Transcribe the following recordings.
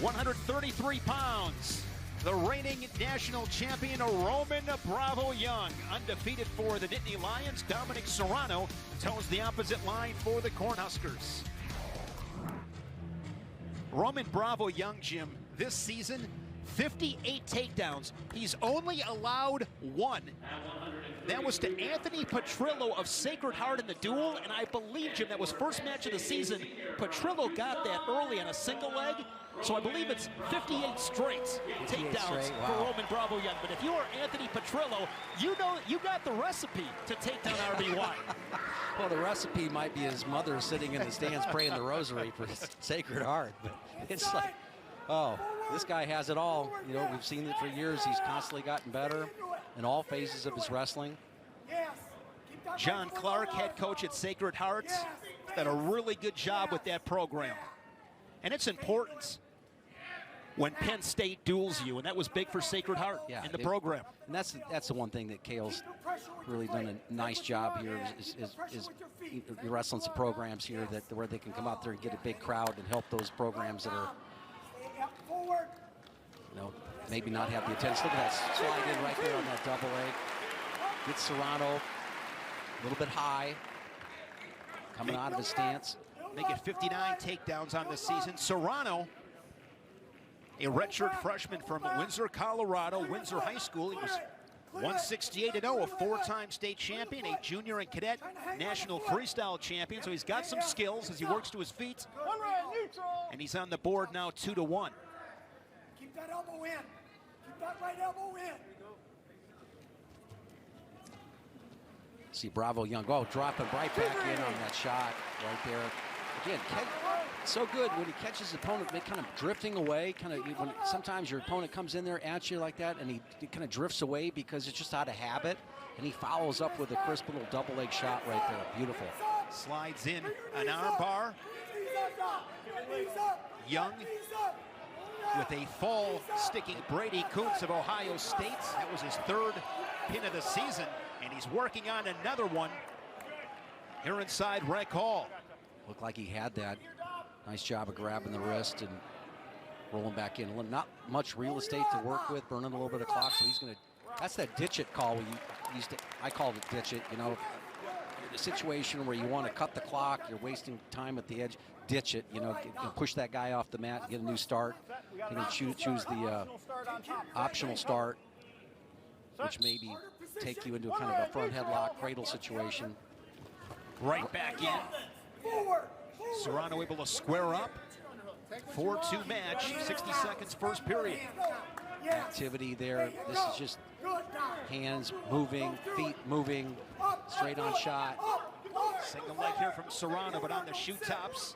133 pounds. The reigning national champion, Roman Bravo Young. Undefeated for the Nittany Lions, Dominick Serrano toes the opposite line for the Cornhuskers. Roman Bravo Young, Jim, this season, 58 takedowns. He's only allowed one. That was to Anthony Petrillo of Sacred Heart in the duel, and I believe, Jim, that was first match of the season. Petrillo got that early on a single leg, so I believe it's 58 straight takedowns for Roman Bravo Young. But if you are Anthony Petrillo, you know you got the recipe to take down RBY. Well, the recipe might be his mother sitting in the stands praying the rosary for Sacred Heart. But it's like, oh, this guy has it all. You know, we've seen it for years. He's constantly gotten better in all phases of his wrestling. John Clark, head coach at Sacred Hearts, done a really good job with that program. And it's important when Penn State duels you, and that was big for Sacred Heart in the program. And that's the one thing that Kale's really done a nice job here is wrestling some programs here where they can come out there and get a big crowd and help those programs that are, you know, maybe not have the attendance. Look at that slide in right there on that double leg. Gets Serrano a little bit high, coming out of his stance. Making 59 takedowns on the season. Serrano, a redshirt freshman from Windsor, Colorado, Windsor High School. He was 168-0, a four-time state champion, a junior and cadet national freestyle champion. So he's got some skills as he works to his feet. And he's on the board now 2-1. Keep that elbow in. Keep that right elbow in. See Bravo Young, dropping right back in on that shot right there. Again, so good when he catches his opponent, kind of drifting away. When sometimes your opponent comes in there at you like that, and he kind of drifts away because it's just out of habit, and he follows up with a crisp little double leg shot right there. Beautiful. Slides in an arm bar. Young with a fall sticking Brady Kuntz of Ohio State. That was his third pin of the season, and he's working on another one here inside Rec Hall. Looked like he had that. Nice job of grabbing the wrist and rolling back in. Not much real estate to work with, burning a little bit of clock, so he's going to, that's that ditch it call we used to, I called it ditch it, you know, the situation where you want to cut the clock, you're wasting time at the edge, ditch it, you know, push that guy off the mat, get a new start. Can you choose the optional start, which maybe take you into a kind of a front headlock cradle situation. Right back in. Serrano able to square up. 4-2 match, 60 seconds first period. Activity there. This is just hands moving, feet moving, straight on shot. Single leg here from Serrano, but on the shoe tops.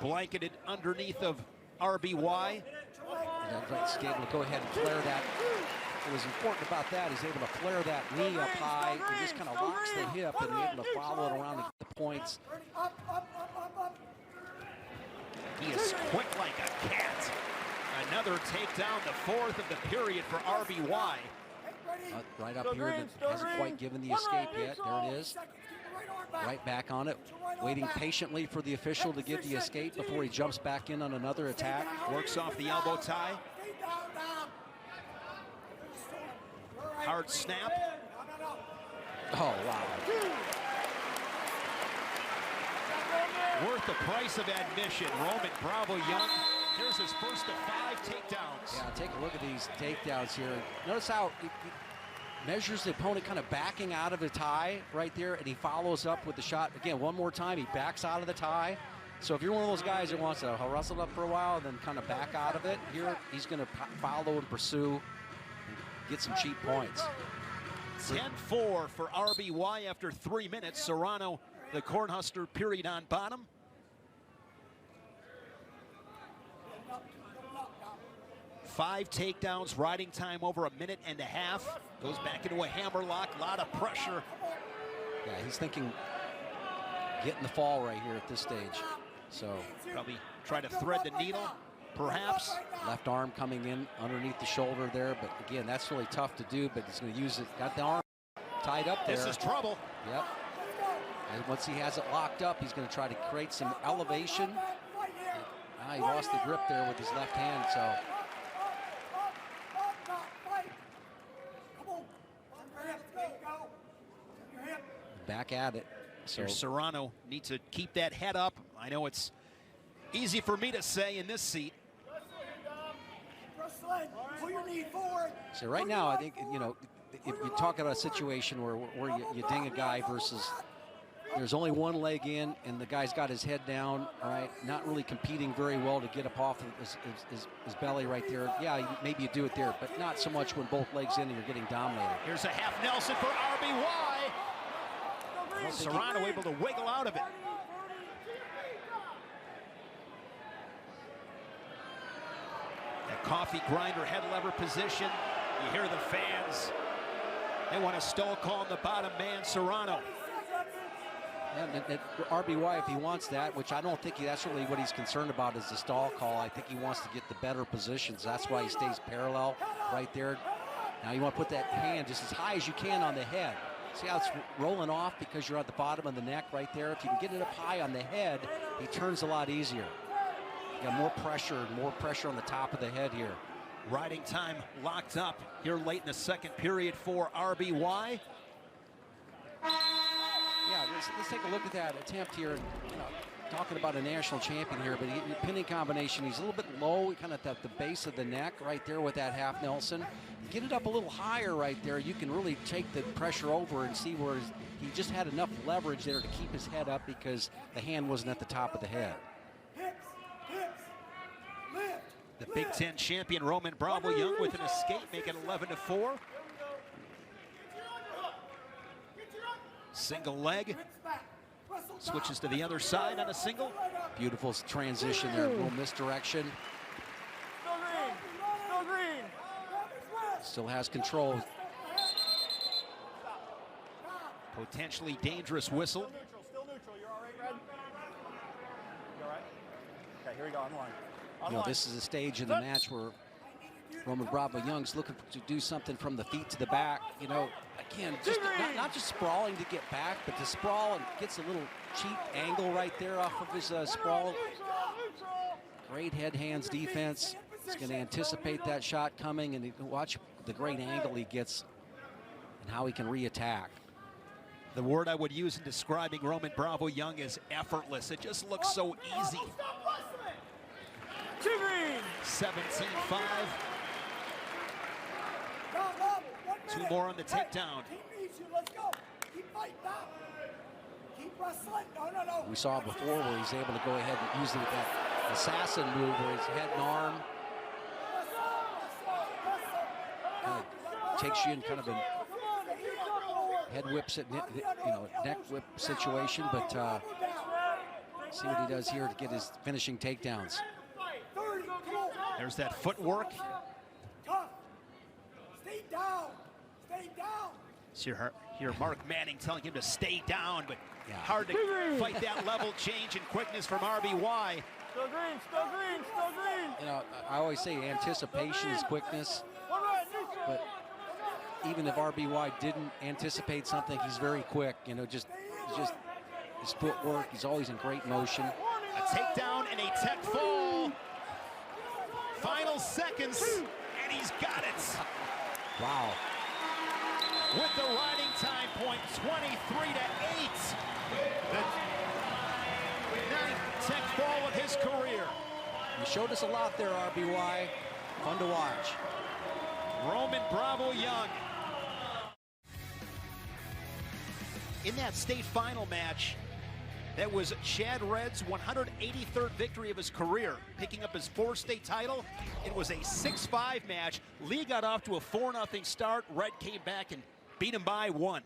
Blanketed underneath of RBY. He's able to go ahead and flare that. What was important about that, he's able to flare that knee up high and just kind of locks the hip and able to follow it around and get the points. He is quick like a cat. Another takedown, the fourth of the period for RBY. Right up here, that hasn't quite given the escape yet. There it is. Right back on it, waiting patiently for the official to give the escape before he jumps back in on another attack. Works off the elbow tie. Hard snap. Oh, wow. Worth the price of admission. Roman Bravo Young, here's his first of 5 takedowns. Yeah, take a look at these takedowns here. Notice how he measures the opponent kind of backing out of the tie right there, and he follows up with the shot. Again, one more time, he backs out of the tie. So if you're one of those guys that wants to wrestle up for a while, then kind of back out of it, here he's going to follow and pursue. Get some cheap points. 10-4 for RBY after 3 minutes. Serrano, the Cornhusker period on bottom. Five takedowns, riding time over 1.5 minutes. Goes back into a hammerlock, a lot of pressure. Yeah, he's thinking getting the fall right here at this stage. So probably try to thread the needle. Perhaps. Left arm coming in underneath the shoulder there, but again, that's really tough to do, but he's going to use it. Got the arm tied up there. This is trouble. Yep. And once he has it locked up, he's going to try to create some elevation. He lost the grip there with his left hand, so. Back at it. So Serrano needs to keep that head up. I know it's easy for me to say in this seat. So right now, I think, you know, if you talk about a situation where you ding a guy versus there's only one leg in and the guy's got his head down, all right, not really competing very well to get up off of his belly right there. Yeah, maybe you do it there, but not so much when both legs in and you're getting dominated. Here's a half Nelson for RBY. Serrano able to wiggle out of it. That coffee grinder head lever position. You hear the fans. They want a stall call on the bottom man, Serrano. And RBY, if he wants that, which I don't think that's really what he's concerned about, is the stall call. I think he wants to get the better positions. That's why he stays parallel right there. Now you want to put that hand just as high as you can on the head. See how it's rolling off because you're at the bottom of the neck right there. If you can get it up high on the head, he turns a lot easier. You got more pressure on the top of the head here. Riding time locked up here late in the second period for RBY. Yeah, let's take a look at that attempt here. You know, talking about a national champion here, but pinning combination, he's a little bit low, kind of at the base of the neck right there with that half Nelson. Get it up a little higher right there. You can really take the pressure over and see where he just had enough leverage there to keep his head up because the hand wasn't at the top of the head. The Big Ten champion Roman Bravo Young with an escape, make it 11-4. Single leg. Switches to the other side on a single. Beautiful transition there, a little misdirection. Still has control. Potentially dangerous whistle. Still neutral. You're all right, Red? You all right? Okay, here we go, on the line. You know, this is a stage in the match where Roman Bravo Young's looking to do something from the feet to the back. You know, again, just not just sprawling to get back, but to sprawl and gets a little cheap angle right there off of his sprawl. Great head hands defense. He's going to anticipate that shot coming and watch the great angle he gets and how he can re-attack. The word I would use in describing Roman Bravo Young is effortless. It just looks so easy. 17-5. Two more on the takedown. We saw before where he's able to go ahead and use that assassin move where his head and arm kind of takes you in kind of a head whips, neck whip situation. But see what he does here to get his finishing takedowns. There's that footwork. Stay down. Stay down. So hear Mark Manning telling him to stay down, but yeah, hard to fight that level change and quickness from RBY. Still green, still green, still green. You know, I always say anticipation is quickness, but even if RBY didn't anticipate something, he's very quick. You know, just his footwork. He's always in great motion. A takedown and a tech fall. Final seconds, and he's got it. Wow. With the riding time point, 23-8. The ninth tech fall of his career. You showed us a lot there, RBY. Fun to watch. Roman Bravo Young. In that state final match, that was Chad Red's 183rd victory of his career, picking up his fourth state title. It was a 6-5 match. Lee got off to a 4-0 start. Red came back and beat him by 1.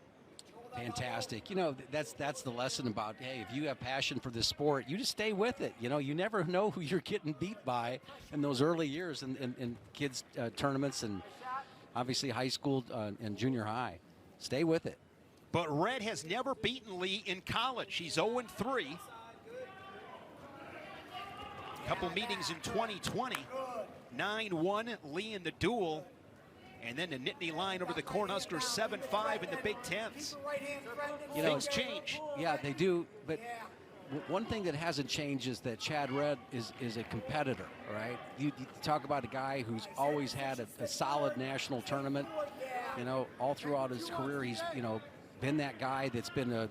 Fantastic. You know, that's the lesson about, hey, if you have passion for this sport, you just stay with it. You know, you never know who you're getting beat by in those early years in kids' tournaments and obviously high school and junior high. Stay with it. But Red has never beaten Lee in college. He's 0-3. A couple meetings in 2020. 9-1, Lee in the duel. And then the Nittany line over the Cornhuskers, 7-5 in the Big Tens. You know, things change. Yeah, they do. But one thing that hasn't changed is that Chad Red is a competitor, right? You talk about a guy who's always had a solid national tournament. You know, all throughout his career, he's, you know, been that guy that's been a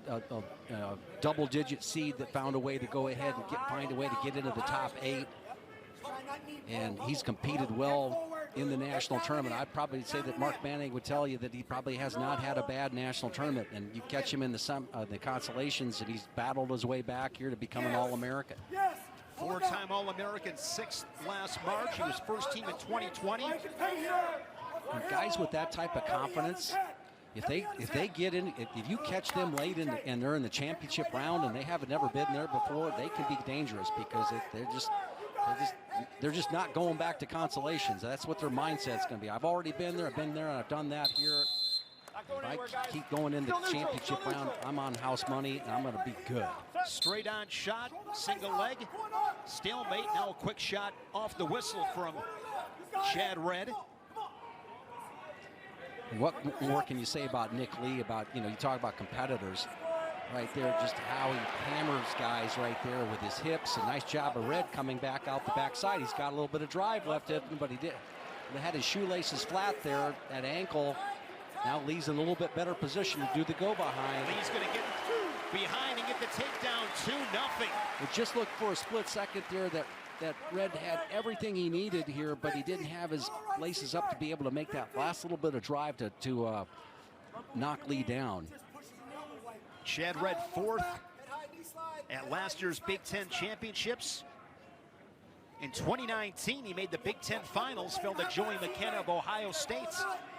double-digit seed that found a way to go ahead and find a way to get into the top 8. And he's competed well in the national tournament. I'd probably say that Mark Manning would tell you that he probably has not had a bad national tournament. And you catch him in the consolations, and he's battled his way back here to become an All-American. 4-time All-American, 6th last March. He was first team in 2020. And guys with that type of confidence, if they get in, if you catch them late in and they're in the championship round and they haven't never been there before, they can be dangerous because they're just not going back to consolations. That's what their mindset's going to be. I've already been there, and I've done that here. If I keep going into the championship round, I'm on house money, and I'm going to be good. Straight on shot, single leg, stalemate. Now a quick shot off the whistle from Chad Red. What more can you say about Nick Lee? About, you know, you talk about competitors right there, just how he hammers guys right there with his hips. A nice job of Red coming back out the backside. He's got a little bit of drive left in him, but he had his shoelaces flat there at ankle. Now Lee's in a little bit better position to do the go behind. Lee's going to get behind and get the takedown, 2-0. It just looked for a split second there that Red had everything he needed here, but he didn't have his laces up to be able to make that last little bit of drive to knock Lee down. Chad Red 4th at last year's Big Ten Championships. In 2019, he made the Big Ten Finals, fell to Joey McKenna of Ohio State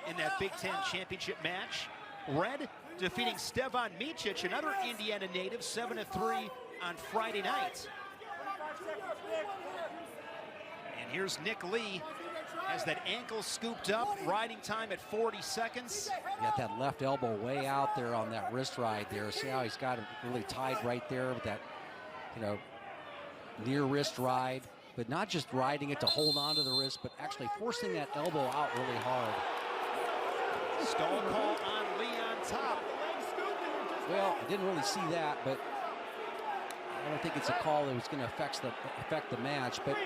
in that Big Ten Championship match. Red defeating Stevan Micic, another Indiana native, 7-3 on Friday night. And here's Nick Lee, has that ankle scooped up, riding time at 40 seconds. Got that left elbow way out there on that wrist ride there. See how he's got it really tied right there with that, you know, near wrist ride. But not just riding it to hold on to the wrist, but actually forcing that elbow out really hard. Stall call on Lee on top. Well, I didn't really see that, but I don't think it's a call that was going to affect the match. But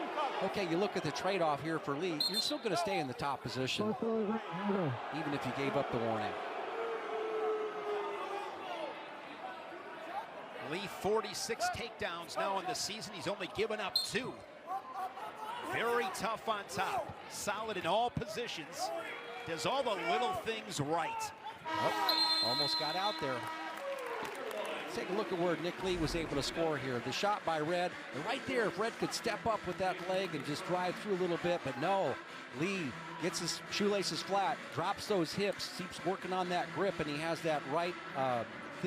okay, you look at the trade-off here for Lee. You're still going to stay in the top position, even if you gave up the warning. Lee 46 takedowns now in the season. He's only given up 2. Very tough on top. Solid in all positions. Does all the little things right. Oh, almost got out there. Let's take a look at where Nick Lee was able to score here. The shot by Red, and right there, if Red could step up with that leg and just drive through a little bit, but no. Lee gets his shoelaces flat, drops those hips, keeps working on that grip, and he has that right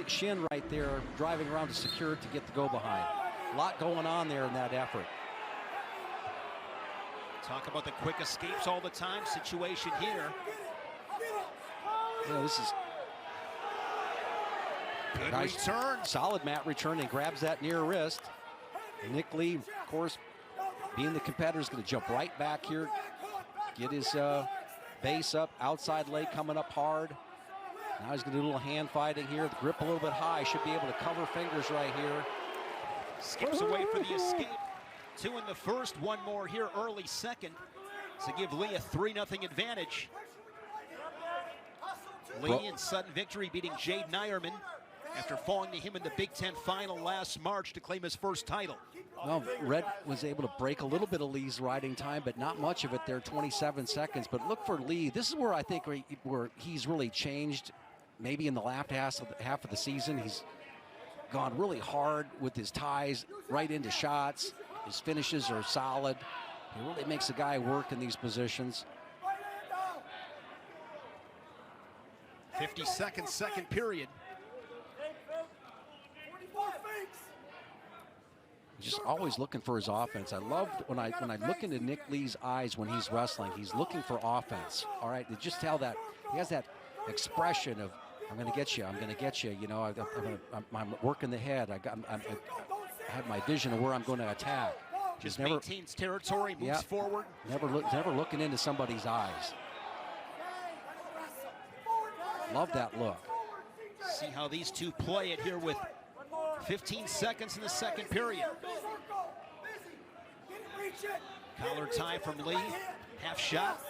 shin right there, driving around to secure it to get the go behind. A lot going on there in that effort. Talk about the quick escapes all the time. Situation here. You know, this is good nice return. Solid mat return, and grabs that near wrist. And Nick Lee, of course, being the competitor, is going to jump right back here, get his base up, outside leg coming up hard. Now he's going to do a little hand fighting here. The grip a little bit high, should be able to cover fingers right here. Skips away for the escape. 2 in the first, 1 more here early second to give Lee a 3-0 advantage. Lee in sudden victory, beating Jade Nyerman after falling to him in the Big Ten final last March to claim his first title. Well, Red was able to break a little bit of Lee's riding time, but not much of it there, 27 seconds. But look for Lee. This is where I think where he's really changed. Maybe in the last half of the season, he's gone really hard with his ties right into shots. His finishes are solid. He really makes a guy work in these positions. 50 seconds, second period. Just always looking for his offense. I love when I look into Nick Lee's eyes when he's wrestling. He's looking for offense. All right, just tell that he has that expression of I'm going to get you. I'm going to get you. You know, I'm working the head. I have my vision of where I'm going to attack. Just maintains territory, moves forward. Never looking into somebody's eyes. Love that look. See how these two play it here with 15 seconds in the second period. Collar tie from Lee, half shot.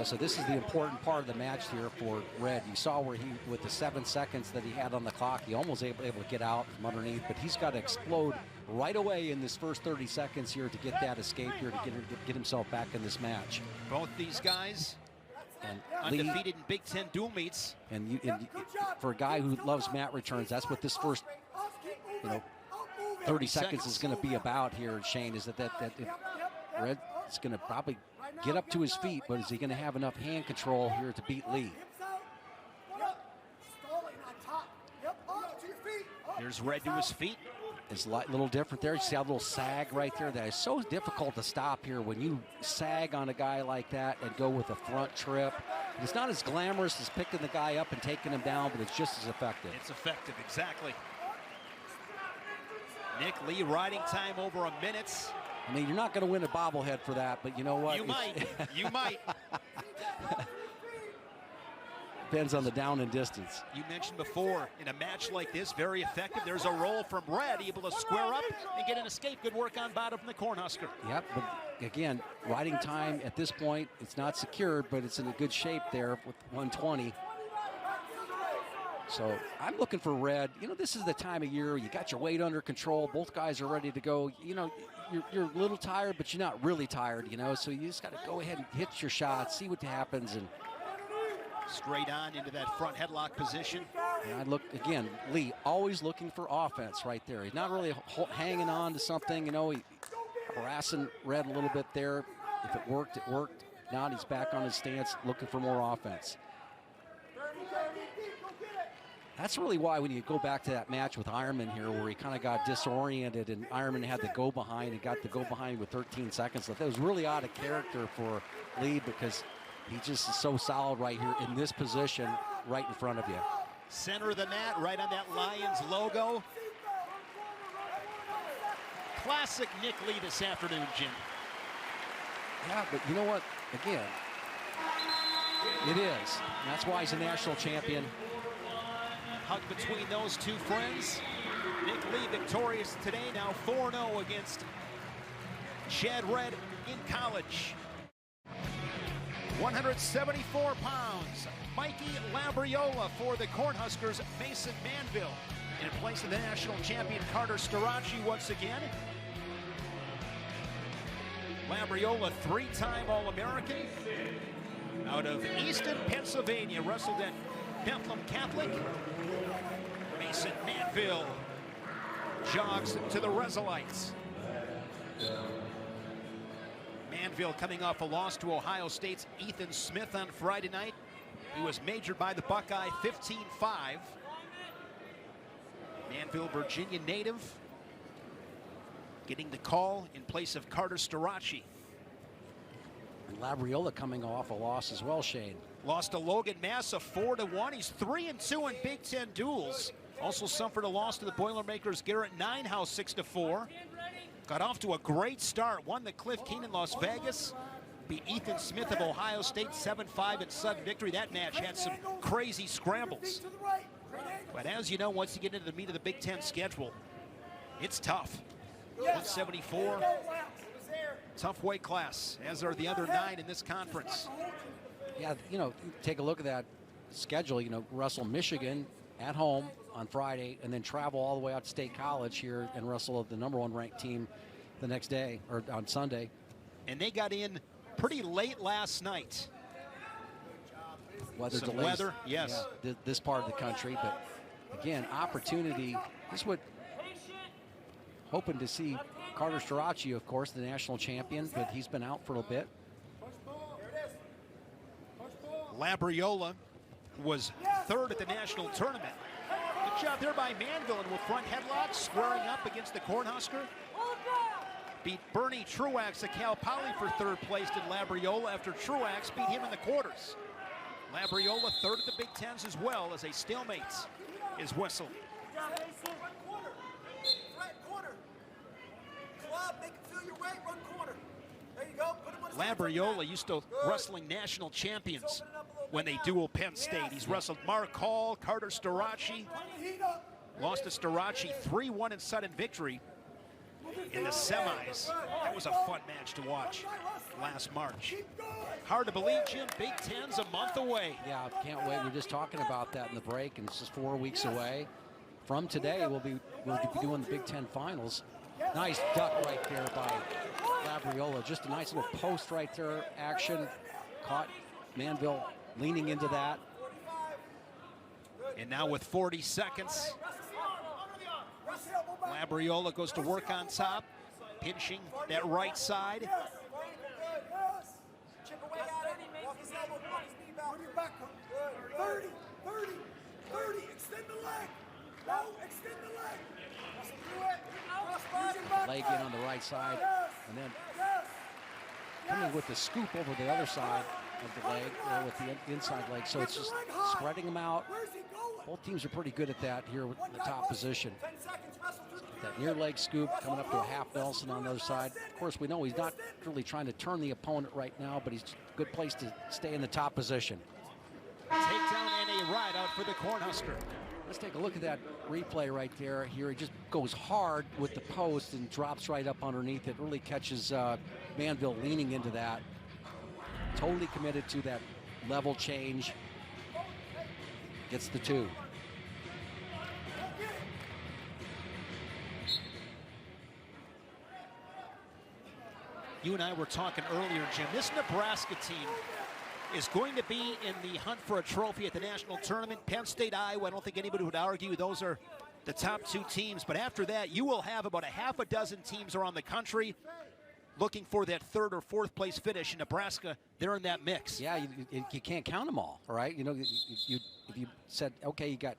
So this is the important part of the match here for Red. You saw where he, with the 7 seconds that he had on the clock, he almost able to get out from underneath, but he's got to explode right away in this first 30 seconds here to get that escape here to get himself back in this match. Both these guys and undefeated in Big Ten dual meets. And for a guy who loves mat returns, that's what this first 30 seconds is going to be about here, Shane, is that Red is going to probably get up to his feet, but is he going to have enough hand control here to beat Lee? Here's Red to his feet. It's a little different there. You see a little sag right there. That is so difficult to stop here when you sag on a guy like that and go with a front trip. It's not as glamorous as picking the guy up and taking him down, but it's just as effective. It's effective, exactly. Nick Lee riding time over a minute. I mean, you're not going to win a bobblehead for that, but you know what? You might. You might. Depends on the down and distance. You mentioned before, in a match like this, very effective. There's a roll from Red, able to square up and get an escape. Good work on bottom from the Cornhusker. Yep, but again, riding time at this point, it's not secured, but it's in a good shape there with 120. So I'm looking for Red. You know, this is the time of year. You got your weight under control. Both guys are ready to go. You know, you're a little tired, but you're not really tired, you know. So you just got to go ahead and hit your shots, see what happens. And straight on into that front headlock position. And I look, again, Lee always looking for offense right there. He's not really hanging on to something, you know. He harassing Red a little bit there. If it worked, it worked. If not, he's back on his stance looking for more offense. That's really why when you go back to that match with Ironman here where he kind of got disoriented and Ironman had to go behind and got to go behind with 13 seconds left. That was really out of character for Lee because he just is so solid right here in this position right in front of you. Center of the mat, right on that Lions logo. Classic Nick Lee this afternoon, Jim. Yeah, but you know what? Again, it is. That's why he's a national champion. Hug between those two friends. Nick Lee victorious today, now 4-0 against Chad Red in college. 174 pounds, Mikey Labriola for the Cornhuskers, Mason Manville. In place of the national champion Carter Starachi once again. Labriola, three-time All-American. Out of Easton, Pennsylvania, wrestled at Bethlehem Catholic. Mason Manville jogs to the Resolites. Manville coming off a loss to Ohio State's Ethan Smith on Friday night. He was majored by the Buckeye 15-5. Manville, Virginia native, getting the call in place of Carter Starachi. And Labriola coming off a loss as well, Shane. Lost to Logan Massa 4-1. He's 3-2 in Big Ten duels. Also suffered a loss to the Boilermakers Garrett Ninehouse 6-4. Got off to a great start. Won the Cliff Keenan Las Vegas. Beat Ethan Smith of Ohio State 7-5 in sudden victory. That match had some crazy scrambles. But as you know, once you get into the meat of the Big Ten schedule, it's tough. 174, tough weight class, as are the other 9 in this conference. Yeah, you know, take a look at that schedule. You know, wrestle Michigan at home on Friday and then travel all the way out to State College here and wrestle the #1 ranked team the next day or on Sunday. And they got in pretty late last night. Weather Some delays, weather, yes. Yeah, this part of the country, but again, opportunity. This is what hoping to see Carter Starachi, of course, the national champion, but he's been out for a bit. Labriola was 3rd at the national tournament. Good job there by Manville, and with front headlock squaring up against the Cornhusker. Beat Bernie Truax of Cal Poly for 3rd place in Labriola after Truax beat him in the quarters. Labriola 3rd at the Big Tens as well as a stalemate is whistled. Club, make it feel your weight, run corner. There you go. Put him on his Labriola used to wrestling national champions when they duel Penn State. He's wrestled Mark Hall, Carter Starachi. Lost to Starachi 3-1 in sudden victory in the semis. That was a fun match to watch last March. Hard to believe, Jim, Big Ten's a month away. Yeah, can't wait. We were just talking about that in the break, and it's just 4 weeks away. From today, we'll be doing the Big Ten finals. Nice duck right there by Labriola. Just a nice little post right there action. Caught Manville leaning into that. And now with 40 seconds, Labriola goes to work on top, pinching that right side. Chip away at it. Walk his elbow, walk his knee back. When you're back, 30, 30, 30, extend the leg. No, extend the leg. Wrestle through it. Cross Use your back Leg leg. in on the right side, and then Yes. coming with the scoop over the other side of the leg, or with the inside leg. So it's just spreading them out. Where's he going? Both teams are pretty good at that here with the top position. 10 seconds, wrestle through the That near leg scoop coming up to a half Nelson on the other side. Of course, we know he's not really trying to turn the opponent right now, but he's a good place to stay in the top position. Takedown and a ride out for the Cornhusker. Let's take a look at that replay right there. Here he just goes hard with the post and drops right up underneath it. Really catches Manville leaning into that. Totally committed to that level change. Gets the 2. You and I were talking earlier, Jim. This Nebraska team is going to be in the hunt for a trophy at the national tournament. Penn State, Iowa, I don't think anybody would argue those are the top 2 teams. But after that, you will have about a half a dozen teams around the country looking for that 3rd or 4th place finish. In Nebraska, they're in that mix. Yeah, you can't count them all right? You know, if you said, okay, you got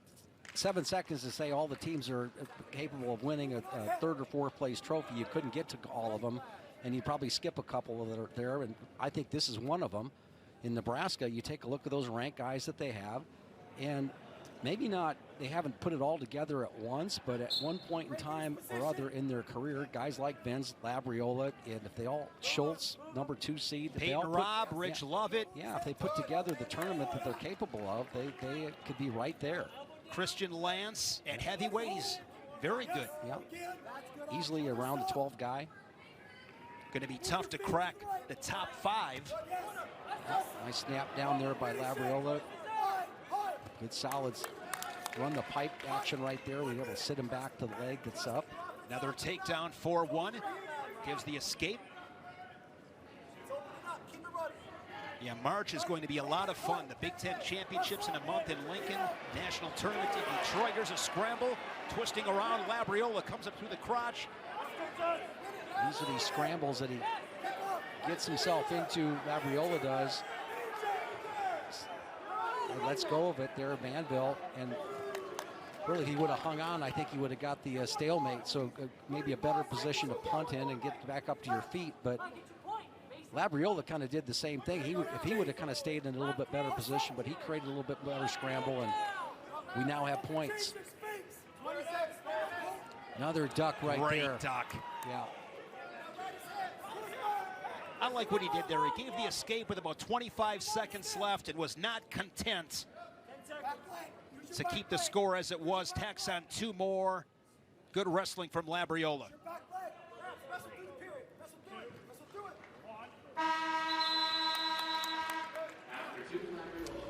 7 seconds to say all the teams are capable of winning a 3rd or 4th place trophy, you couldn't get to all of them, and you probably skip a couple that are there, and I think this is one of them. In Nebraska, you take a look at those ranked guys that they have, and maybe not, they haven't put it all together at once, but at one point in time or other in their career, guys like Venz, Labriola, and if they all, Schulz, number 2 seed, if they all Peyton put, Robb, Rich Lovett. yeah, if they put together the tournament that they're capable of, they could be right there. Christian Lance at heavyweight, he's very good. Yep. Easily around the 12 guy. Going to be tough to crack the top 5. Nice snap down there by Labriola. Good solids. Run the pipe action right there. We're able to sit him back to the leg that's up. Another takedown, 4-1. Gives the escape. Yeah, March is going to be a lot of fun. The Big Ten Championships in a month in Lincoln. National Tournament in Detroit. Here's a scramble. Twisting around. Labriola comes up through the crotch. These are these scrambles that he gets himself into, Labriola does. And lets go of it there, Manville. And really, he would have hung on. I think he would have got the stalemate. So maybe a better position to punt in and get back up to your feet. But Labriola kind of did the same thing. If he would have kind of stayed in a little bit better position, but he created a little bit better scramble, and we now have points. Another duck right there. Great duck. Yeah. I like what he did there. He gave the escape with about 25 seconds left and was not content to keep the score as it was. Tacks on 2 more. Good wrestling from Labriola.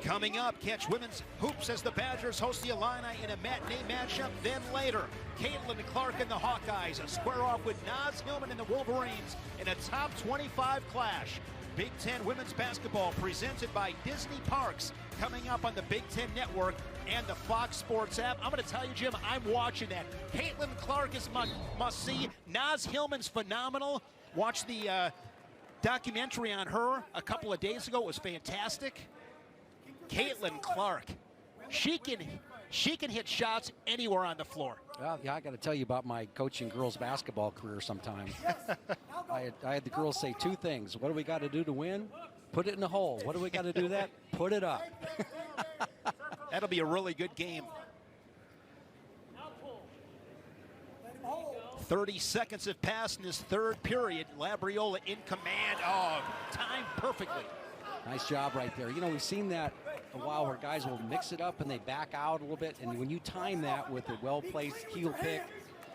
Coming up, catch women's hoops as the Badgers host the Illini in a matinee matchup. Then later, Caitlin Clark and the Hawkeyes square off with Naz Hillman and the Wolverines in a top 25 clash. Big Ten women's basketball presented by Disney Parks coming up on the Big Ten Network and the Fox Sports app. I'm going to tell you, Jim, I'm watching that. Caitlin Clark is must-see. Naz Hillman's phenomenal. Watch the documentary on her a couple of days ago. It was fantastic. Caitlin Clark, she can hit shots anywhere on the floor. Well, yeah, I got to tell you about my coaching girls basketball career sometime. I had the girls say 2 things. What do we got to do to win? Put it in the hole. What do we got to do that? Put it up. That'll be a really good game. 30 seconds have passed in this third period. Labriola in command. Oh, timed perfectly. Nice job right there. You know, we've seen that a while where guys will mix it up and they back out a little bit. And when you time that with a well-placed heel pick,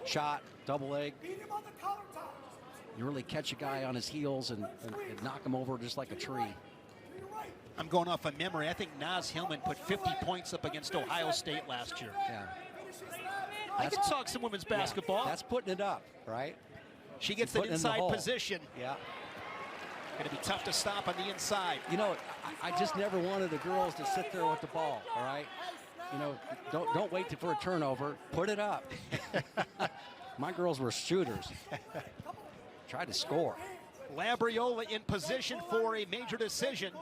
shot, double leg, you really catch a guy on his heels and knock him over just like a tree. I'm going off of memory. I think Naz Hillman put 50 points up against Ohio State last year. Yeah. I can talk some women's basketball. That's putting it up, right? She gets that inside position. Yeah. Going to be tough to stop on the inside. You know, I just never wanted the girls to sit there with the ball, all right? You know, don't wait for a turnover. Put it up. My girls were shooters. Tried to score. Labriola in position for a major decision.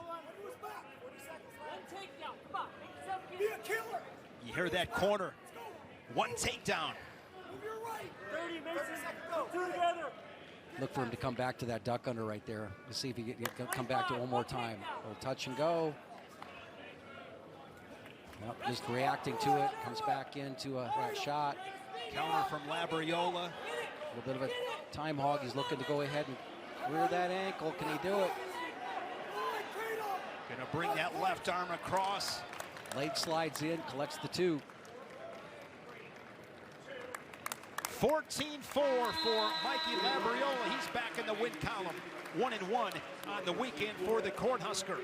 You hear that corner. One takedown. Look for him to come back to that duck under right there. Let's see if he can come back to it one more time. A little touch and go. Yep, just reacting to it. Comes back into that shot. Counter from Labriola. A little bit of a time hog. He's looking to go ahead and rear that ankle. Can he do it? Gonna bring that left arm across. Leg slides in, collects the two. 14-4 for Mikey Labriola. He's back in the win column. 1-1 on the weekend for the Cornhusker.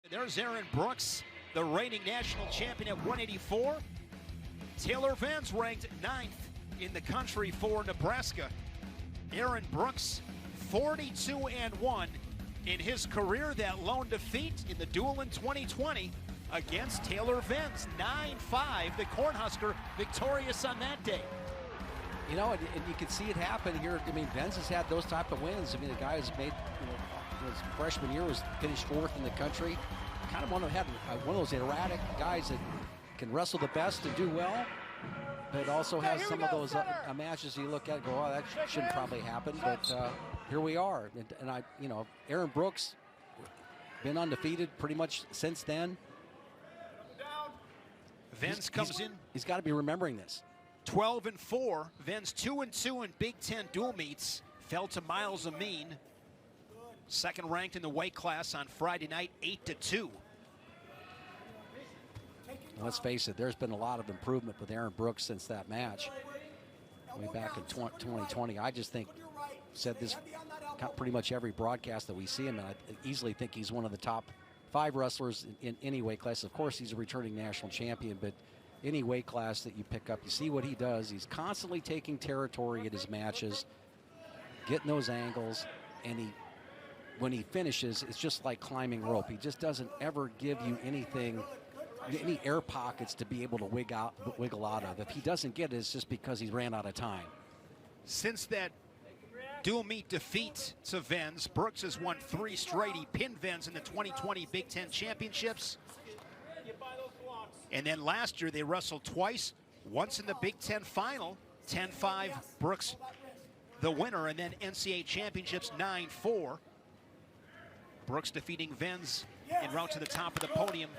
There's Aaron Brooks, the reigning national champion at 184. Taylor Venz ranked 9th in the country for Nebraska. Aaron Brooks, 42-1 in his career. That lone defeat in the duel in 2020 against Taylor Venz. 9-5, the Cornhusker victorious on that day. You know, and you can see it happen here. I mean, Venz has had those type of wins. I mean, the guy has made, you know, his freshman year was finished 4th in the country. Kind of one of those erratic guys that can wrestle the best and do well, but also has some of those matches you look at and go, oh, that shouldn't probably happen. But here we are, and you know, Aaron Brooks been undefeated pretty much since then. Venz comes in. He's got to be remembering this. 12-4. Venz 2-2 in Big Ten dual meets. Fell to Miles Amin. Second ranked in the weight class on Friday night, 8-2. Let's face it, there's been a lot of improvement with Aaron Brooks since that match. Way back in 2020. I just think, said this pretty much every broadcast that we see him, and I easily think he's one of the top 5 wrestlers in any weight class. Of course, he's a returning national champion, but any weight class that you pick up, you see what he does. He's constantly taking territory at his matches, getting those angles, and when he finishes, it's just like climbing rope. He just doesn't ever give you anything, any air pockets to be able to wiggle out of. If he doesn't get it, it's just because he ran out of time. Since that dual meet defeat to Venz, Brooks has won 3 straight. He pinned Venz in the 2020 Big Ten Championships. And then last year they wrestled twice, once in the Big Ten final, 10-5, Brooks the winner, and then NCAA Championships 9-4. Brooks defeating Venz en route to the top of the podium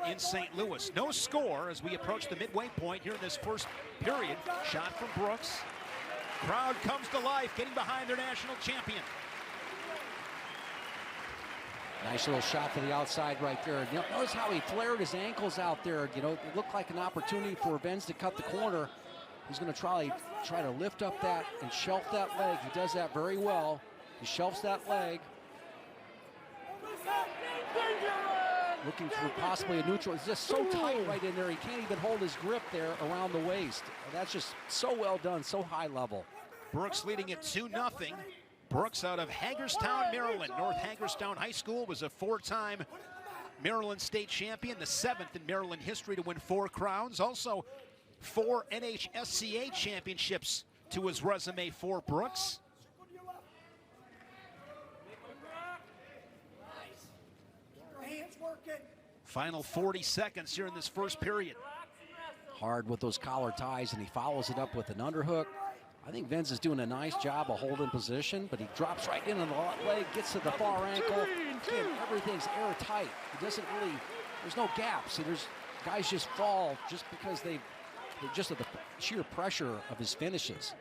in St. Louis. No score as we approach the midway point here in this first period. Shot from Brooks. Crowd comes to life, getting behind their national champion. Nice little shot to the outside right there. You know, notice how he flared his ankles out there. You know, it looked like an opportunity for Venz to cut the corner. He's going to try to lift up that and shelf that leg. He does that very well. He shelves that leg. Looking for possibly a neutral. It's just so tight right in there. He can't even hold his grip there around the waist. That's just so well done, so high level. Brooks leading it 2-0. Brooks out of Hagerstown, Maryland. North Hagerstown High School was a 4-time Maryland state champion, the 7th in Maryland history to win 4 crowns. Also 4 NHSCA championships to his resume for Brooks. Final 40 seconds here in this first period. Hard with those collar ties, and he follows it up with an underhook. I think Venz is doing a nice job of holding position, but he drops right in on the leg, gets to the far ankle. Again, everything's airtight. He doesn't really, there's no gaps. See, guys just fall just because they're just at the sheer pressure of his finishes.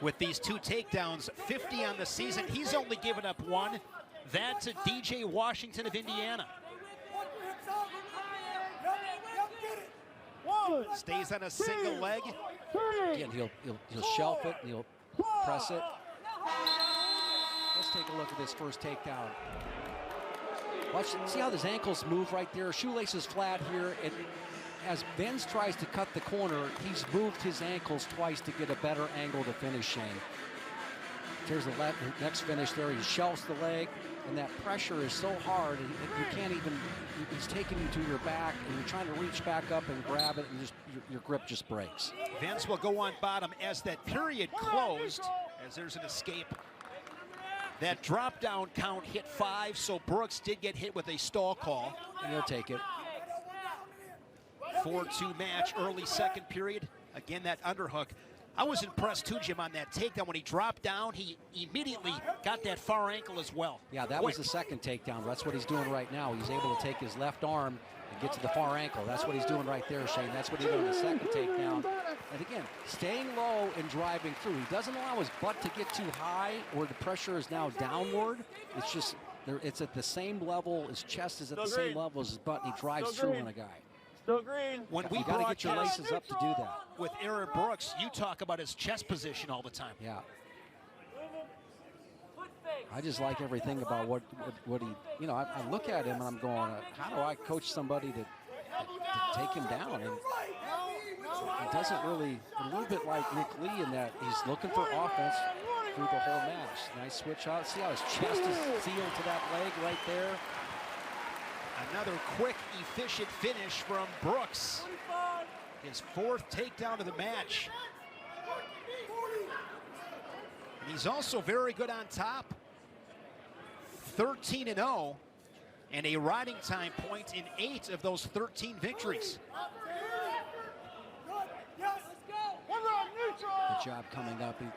With these 2 takedowns, 50 on the season, he's only given up 1. That's a DJ Washington of Indiana. Stays on a single leg. Again, he'll shelf it, and he'll press it. Let's take a look at this first takedown. Watch, see how his ankles move right there? Shoelaces flat here, and as Venz tries to cut the corner, he's moved his ankles twice to get a better angle to finish Shane. Here's the next finish there. He shelves the leg, and that pressure is so hard, and you can't even, he's taking you to your back, and you're trying to reach back up and grab it, and just your grip just breaks. Venz will go on bottom as that period closed, as there's an escape. That drop down count hit 5, so Brooks did get hit with a stall call. And he'll take it. 4-2 match, early second period. Again, that underhook. I was impressed too, Jim, on that takedown. When he dropped down, he immediately got that far ankle as well. Yeah, that was the second takedown. That's what he's doing right now. He's able to take his left arm and get to the far ankle. That's what he's doing right there, Shane. That's what he did on the second takedown. And again, staying low and driving through. He doesn't allow his butt to get too high where the pressure is now downward. It's just, it's at the same level. His chest is at the same level as his butt, and he drives through on a guy. Still green. When we you got to get your laces up to do that. With Aaron Brooks, you talk about his chest position all the time. Yeah. I just like everything about what he, you know, I look at him and I'm going, how do I coach somebody to take him down? And he doesn't really, a little bit like Nick Lee in that he's looking for offense through the whole match. Nice switch out. See how his chest is sealed to that leg right there? Another quick, efficient finish from Brooks. His 4th takedown of the match. And he's also very good on top. 13-0, and a riding time point in 8 of those 13 victories. Good job coming up. You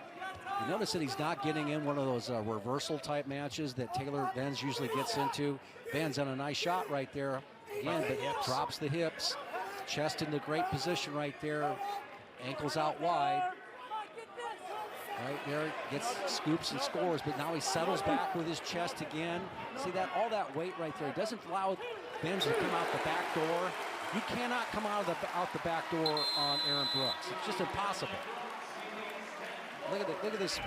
notice that he's not getting in one of those reversal type matches that Taylor Venz usually gets into. Venz on a nice shot right there. Again, but drops the hips. Chest in the great position right there. Ankles out wide. Right there, gets scoops and scores, but now he settles back with his chest again. See that, all that weight right there. He doesn't allow Venz to come out the back door. You cannot come out the back door on Aaron Brooks. It's just impossible. Look at this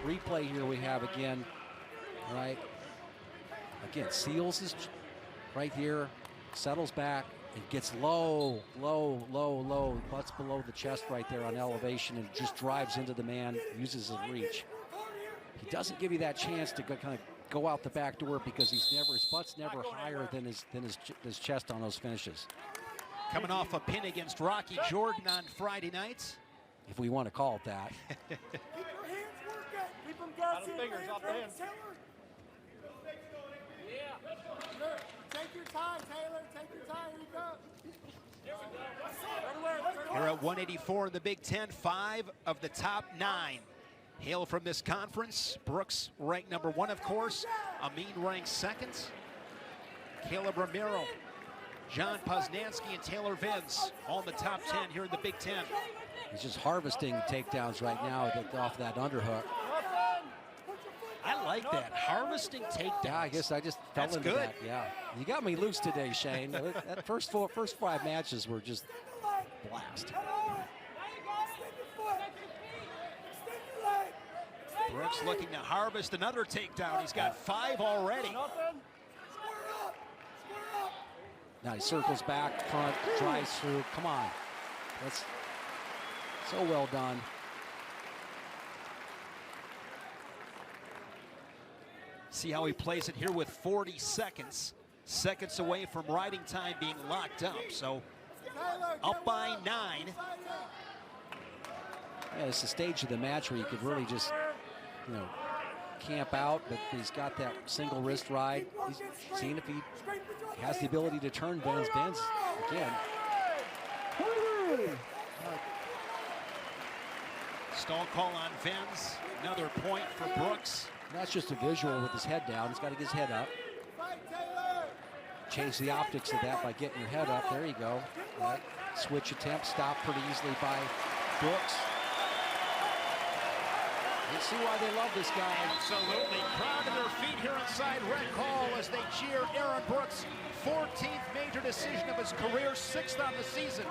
replay here we have again, right? Again, seals his right here, settles back, and gets low, butts below the chest right there on elevation, and just drives into the man, uses his reach. He doesn't give you that chance to kind of go out the back door because his butt's never higher than his chest on those finishes. Coming off a pin against Rocky Jordan on Friday nights. If we want to call it that. Keep your hands working. Keep them Out of guessing. fingers, off the hands. Take your time, Taylor. Take your time. Here you go. Here at 184 in the Big Ten, 5 of the top 9 hail from this conference. Brooks ranked number 1, of course. Amin ranked 2nd. Caleb Romero, John Poznansky, and Taylor Venz all in the top 10 here in the Big Ten. He's just harvesting takedowns right now off that underhook. I like that, harvesting takedowns. Yeah, I guess I just fell into good. that. Yeah, you got me loose today, Shane. That first 5 matches were just blast. Brooks looking to harvest another takedown. He's got 5 already. Now he circles back, front, drives through. Come on. That's so well done. See how he plays it here with 40 seconds. Seconds away from riding time being locked up. So up by 9. Yeah, it's the stage of the match where you could really just, you know, camp out, but he's got that single wrist ride. He's seeing if he has the ability to turn Venz. Venz again. Stall call on Venz. Another point for Brooks. That's just a visual with his head down. He's got to get his head up. change the optics of that by getting your head up. There you go. That switch attempt stopped pretty easily by Brooks. You see why they love this guy. Absolutely. Crowd to their feet here inside Rec Hall as they cheer Aaron Brooks. 14th major decision of his career, 6th on the season.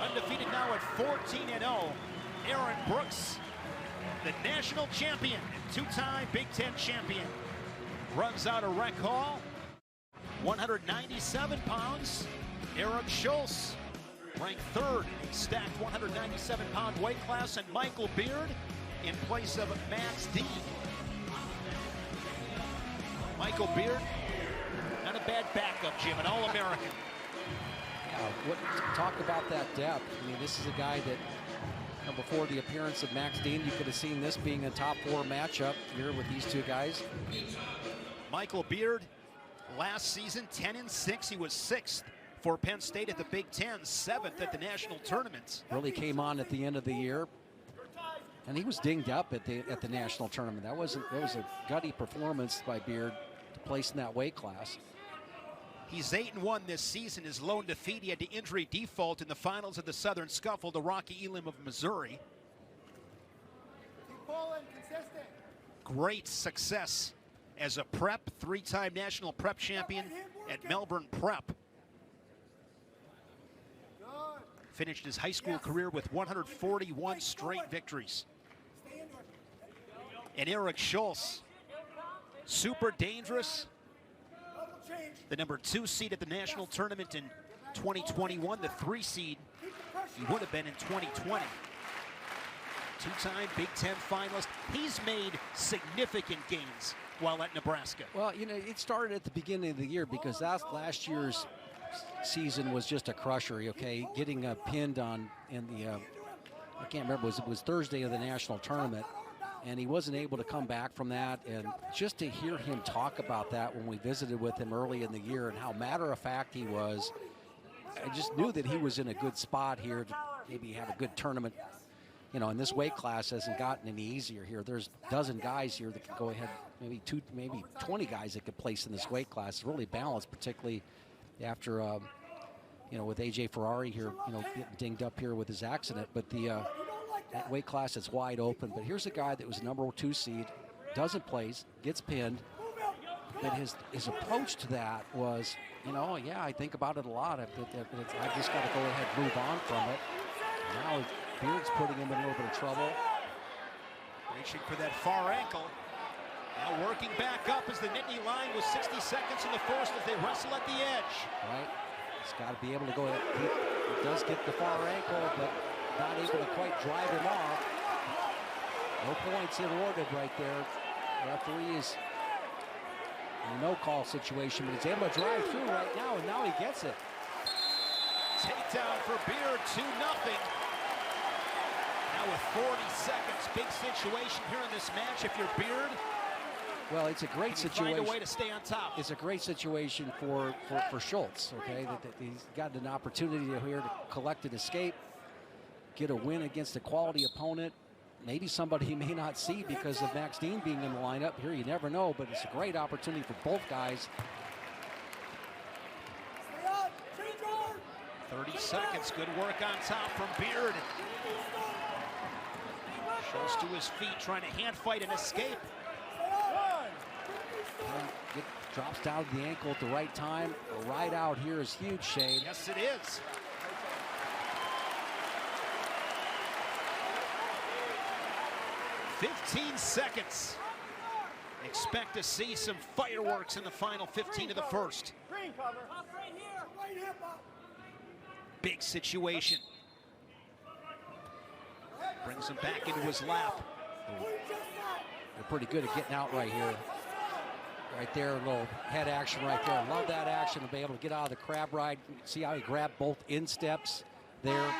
Undefeated now at 14-0. Aaron Brooks, the national champion, two-time Big Ten champion, runs out of Rec Hall. 197 pounds. Eric Schulz, ranked 3rd in the stacked 197-pound weight class, and Michael Beard in place of Max Dean. Michael Beard, not a bad backup, Jim, an All-American. Talk about that depth. I mean, this is a guy that, before the appearance of Max Dean, you could have seen this being a top 4 matchup here with these two guys. Michael Beard, last season, 10-6. He was 6th for Penn State at the Big Ten, 7th at the national tournament. Really came on at the end of the year. And he was dinged up at the national tournament. That was a gutty performance by Beard to place in that weight class. He's 8-1 this season. His lone defeat, he had to injury default in the finals of the Southern Scuffle to Rocky Elam of Missouri. Keep pulling, consistent. Great success as a prep, 3-time national prep champion at Melbourne Prep. Good. Finished his high school career with 141 straight victories. Stay in there. And Eric Schulz, super dangerous. Level change. The number 2 seed at the national tournament in 2021, the 3 seed Keep the pressure he would have been in 2020. 2-time Big Ten finalist. He's made significant gains while at Nebraska. Well, you know, it started at the beginning of the year because last year's season was just a crusher, okay? Getting pinned on in the, I can't remember, it was Thursday of the national tournament, and he wasn't able to come back from that. And just to hear him talk about that when we visited with him early in the year and how matter-of-fact he was, I just knew that he was in a good spot here to maybe have a good tournament. You know, and this weight class hasn't gotten any easier here. There's a dozen guys here that can go ahead, maybe 20 guys that could place in this weight class. It's really balanced, particularly after, you know, with AJ Ferrari here, you know, getting dinged up here with his accident. But that weight class is wide open. But here's a guy that was number 2 seed, doesn't place, gets pinned. But his approach to that was, you know, yeah, I think about it a lot. I've just got to go ahead and move on from it. Now Beard's putting him in a little bit of trouble. Reaching for that far ankle. Now working back up as the Nittany line with 60 seconds in the first as they wrestle at the edge. Right. He's got to be able to go ahead. He does get the far ankle, but not able to quite drive him off. No points awarded right there. Referee is in a no-call situation, but he's able to drive through right now, and now he gets it. Takedown for Beard, 2-0. Now with 40 seconds, big situation here in this match. If you're Beard, well, it's a great situation. Find a way to stay on top. It's a great situation for Schulz, okay? That he's gotten an opportunity here to collect an escape, get a win against a quality opponent. Maybe somebody he may not see because of Max Dean being in the lineup here. You never know, but it's a great opportunity for both guys. Stay up. Change over. 30 seconds, good work on top from Beard. Schulz to his feet, trying to hand fight and escape. Drops down to the ankle at the right time. A ride out here is huge, Shane. Yes, it is. "15 seconds. Expect to see some fireworks in the final 15 of the first. Green cover. Right hip up. Big situation. Brings him back into his lap. They're pretty good at getting out right here. Right there, a little head action right there. Love that action to be able to get out of the crab ride. See how he grabbed both insteps there.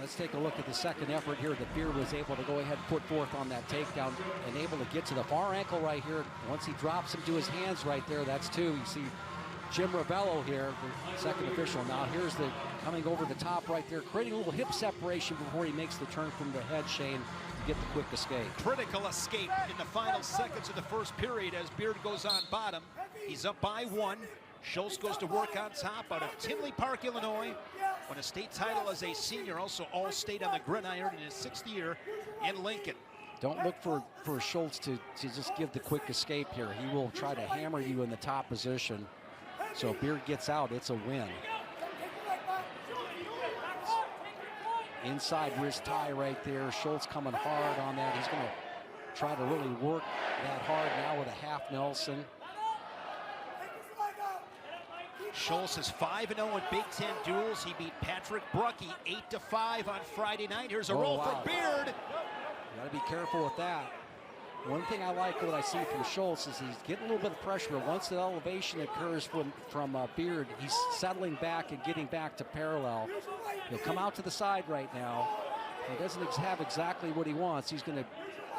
Let's take a look at the second effort here that Beard was able to go ahead and put forth on that takedown and able to get to the far ankle right here. Once he drops him to his hands right there, that's 2. You see Jim Ravello here, the second official. Now here's the coming over the top right there, creating a little hip separation before he makes the turn from the head, Shane. get the quick escape. Critical escape in the final seconds of the first period as Beard goes on bottom. He's up by 1. Schulz goes to work on top out of Tinley Park, Illinois. Won a state title as a senior, also All-State on the gridiron in his 6th year in Lincoln. Don't look for Schulz to just give the quick escape here. He will try to hammer you in the top position. So if Beard gets out, it's a win. Inside wrist tie right there. Schulz coming hard on that. He's going to try to really work that hard now with a half Nelson. Schulz is 5-0 in Big Ten duels. He beat Patrick Bruckey 8-5 on Friday night. Here's a roll from Beard. You got to be careful with that. One thing I like what I see from Schulz is he's getting a little bit of pressure, but once the elevation occurs from Beard, he's settling back and getting back to parallel. He'll come out to the side right now. He doesn't have exactly what he wants. He's going to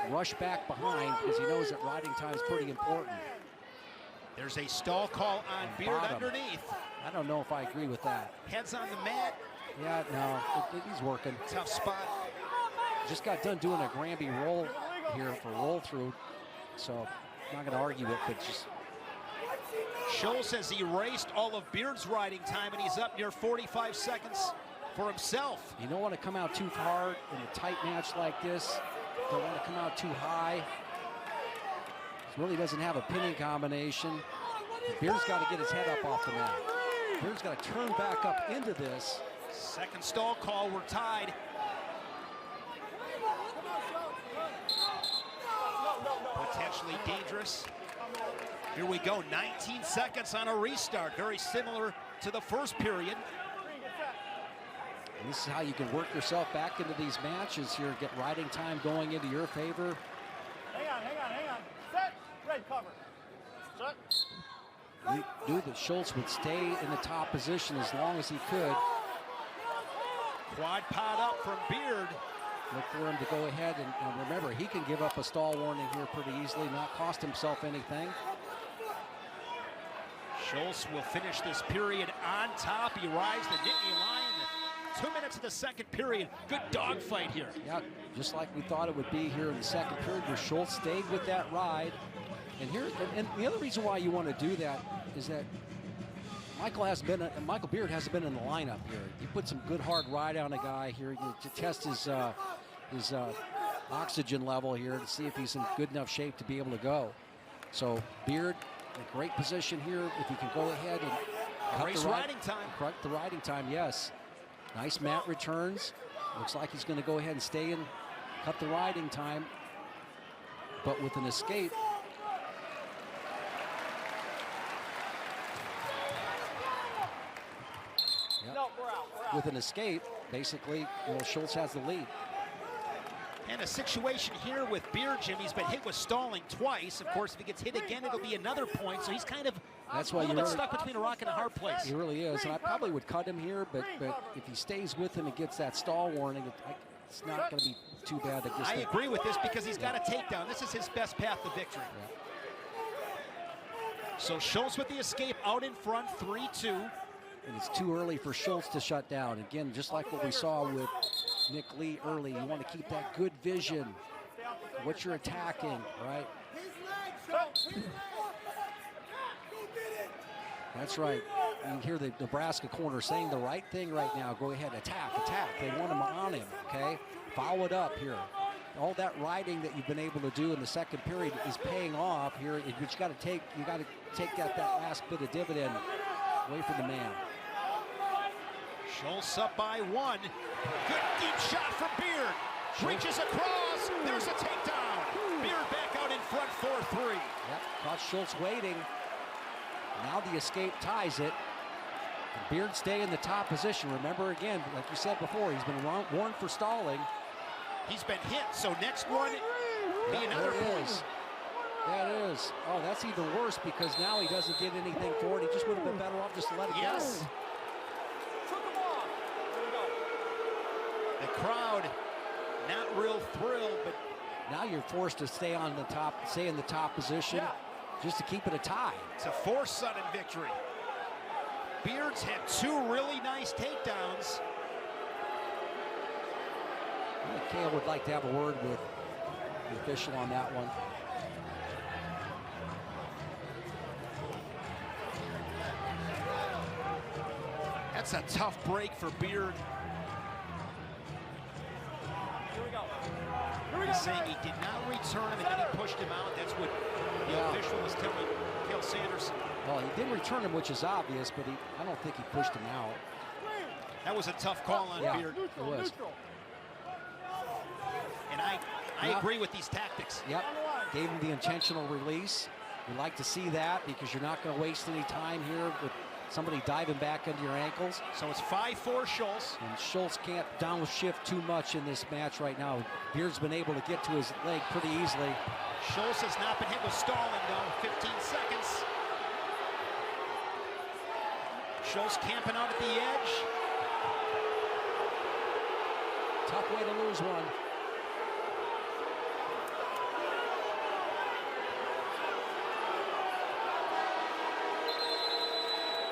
rush back behind because he knows that riding time is pretty important. There's a stall call on Beard underneath. I don't know if I agree with that. Heads on the mat. Yeah, no, he's working. Tough spot. Just got done doing a Granby roll here for roll through, so I'm not going to argue it, but just. Schulz has erased all of Beard's riding time, and he's up near 45 seconds for himself. You don't want to come out too hard in a tight match like this. Don't want to come out too high. He really doesn't have a pinning combination. Beard's got to get his head up off the mat. Beard's got to turn back up into this. Second stall call, we're tied. Potentially dangerous. Here we go, 19 seconds on a restart. Very similar to the first period. And this is how you can work yourself back into these matches here, get riding time going into your favor. Hang on. Set, red cover. Set. We knew that Schulz would stay in the top position as long as he could. Quad pod up from Beard. Look for him to go ahead and remember, he can give up a stall warning here pretty easily, not cost himself anything. Schulz will finish this period on top. He rides the Nittany line. 2 minutes of the second period. Good dogfight here. Yeah, just like we thought it would be here in the second period, where Schulz stayed with that ride. And here, and the other reason why you want to do that is that Michael Beard hasn't been in the lineup here. You put some good hard ride on a guy here to test his oxygen level here to see if he's in good enough shape to be able to go. So Beard, a great position here if he can go ahead and cut the riding time. Correct the riding time, yes. Nice mat returns. Looks like he's going to go ahead and stay and cut the riding time, but with an escape. Yep. No, we're out. With an escape, basically, Schulz has the lead. And a situation here with Beard, Jim. He's been hit with stalling twice. Of course, if he gets hit again, it'll be another point. So he's kind of That's why a little bit stuck between a rock and a hard place. He really is. And I probably would cut him here, but if he stays with him and gets that stall warning, it's not going to be too bad. I agree with this because he's got a takedown. This is his best path to victory. Yeah. So Schulz with the escape out in front, 3-2. And it's too early for Schulz to shut down. Again, just like what we saw with Nick Lee early, you want to keep that good vision, what you're attacking, right? That's right. You hear the Nebraska corner saying the right thing right now. Go ahead, attack. They want him on him, okay? Follow it up here. All that riding that you've been able to do in the second period is paying off here. You got to take that last bit of dividend away from the man. Schulz up by 1. Good deep shot from Beard. Reaches across. There's a takedown. Beard back out in front, 4-3. Yep, caught Schulz waiting. Now the escape ties it. And Beard stay in the top position. Remember again, like you said before, he's been warned for stalling. He's been hit, so next one be another There it point. is. That is. Oh, that's even worse because now he doesn't get anything for it. He just would have been better off just to let it Yes. go. The crowd not real thrilled, but Now you're forced to stay in the top position just to keep it a tie. it's a forced sudden victory. Beard's had 2 really nice takedowns. I think Cale would like to have a word with the official on that one. That's a tough break for Beard. Here we go. He's saying he did not return him and then he pushed him out. That's what the official was telling Cale Sanderson. Well, he didn't return him, which is obvious, but I don't think he pushed him out. That was a tough call on Beard. It was. And I agree with these tactics. Yep, gave him the intentional release. We like to see that because you're not going to waste any time here with somebody diving back into your ankles. So it's 5-4 Schulz. And Schulz can't downshift too much in this match right now. Beard's been able to get to his leg pretty easily. Schulz has not been hit with stalling though. 15 seconds. Schulz camping out at the edge. Tough way to lose one.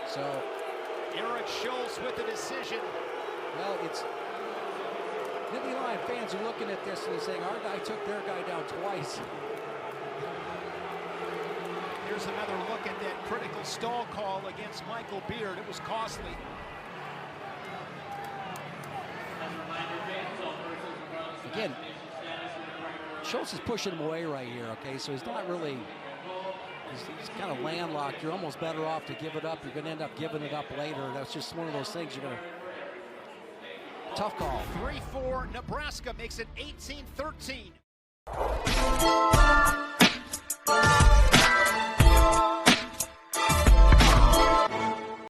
So Eric Schulz with the decision. Well, it's Nittany Lion fans are looking at this and they're saying our guy took their guy down twice. Here's another look at that critical stall call against Michael Beard. It was costly. Again, Schulz is pushing him away right here, okay? So he's not really, he's kind of landlocked. You're almost better off to give it up. You're going to end up giving it up later. That's just one of those things you're going to, tough call. 3-4, Nebraska makes it 18-13.